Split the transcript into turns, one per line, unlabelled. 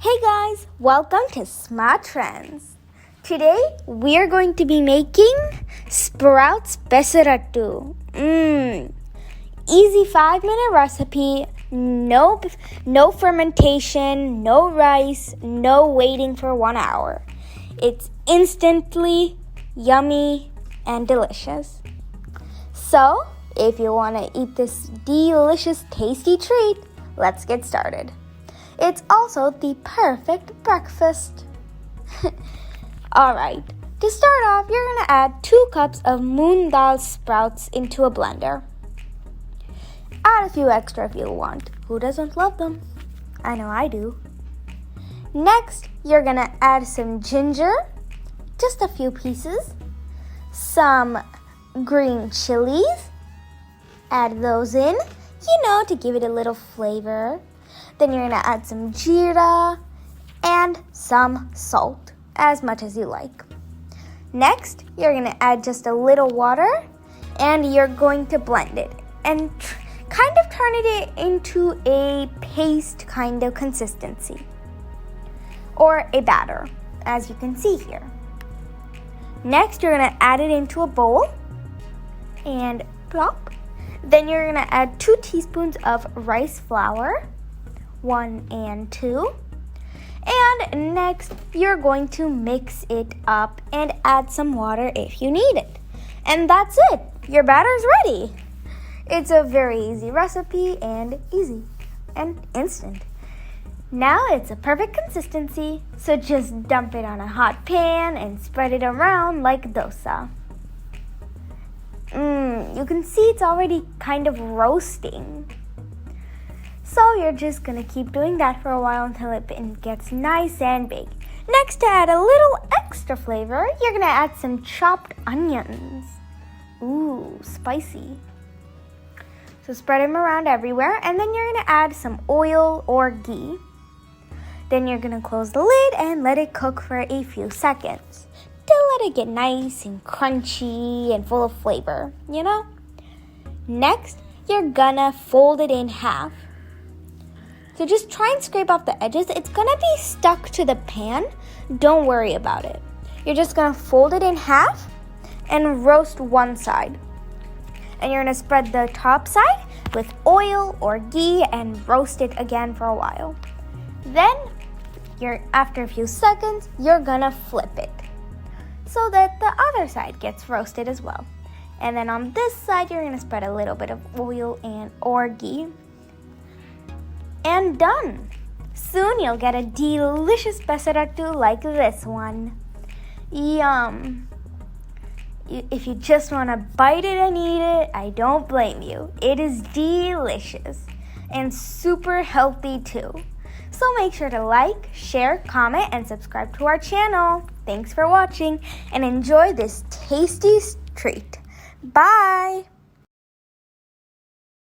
Hey guys, welcome to SMA-Trendz. Today we are going to be making Sprouts Pesarattu. Easy 5-minute recipe, no fermentation, no rice, no waiting for 1 hour. It's instantly yummy and delicious. So, if you want to eat this delicious, tasty treat, let's get started. It's also the perfect breakfast. Alright, to start off, you're going to add 2 cups of Moong Dal sprouts into a blender. Add a few extra if you want. Who doesn't love them? I know I do. Next, you're going to add some ginger, just a few pieces, some green chilies. Add those in, to give it a little flavor. Then you're going to add some jeera and some salt, as much as you like. Next, you're going to add just a little water, and you're going to blend it and kind of turn it into a paste kind of consistency, or a batter, as you can see here. Next, you're going to add it into a bowl, and plop. Then you're going to add 2 teaspoons of rice flour, 1 and 2. And next, you're going to mix it up and add some water if you need it. And that's it. Your batter's ready. It's a very easy recipe and easy and instant. Now it's a perfect consistency, so just dump it on a hot pan and spread it around like dosa. You can see it's already kind of roasting. So you're just going to keep doing that for a while until it gets nice and big. Next, to add a little extra flavor, you're going to add some chopped onions. Ooh, spicy. So spread them around everywhere, and then you're going to add some oil or ghee. Then you're going to close the lid and let it cook for a few seconds to let it get nice and crunchy and full of flavor, Next, you're going to fold it in half. So just try and scrape off the edges. It's going to be stuck to the pan. Don't worry about it. You're just going to fold it in half and roast one side. And you're going to spread the top side with oil or ghee and roast it again for a while. Then, after a few seconds, you're going to flip it so that the other side gets roasted as well. And then on this side, you're going to spread a little bit of oil or ghee. And done. Soon you'll get a delicious pesarattu like this one. Yum. If you just want to bite it and eat it, I don't blame you. It is delicious and super healthy too. So make sure to like, share, comment, and subscribe to our channel. Thanks for watching and enjoy this tasty treat. Bye!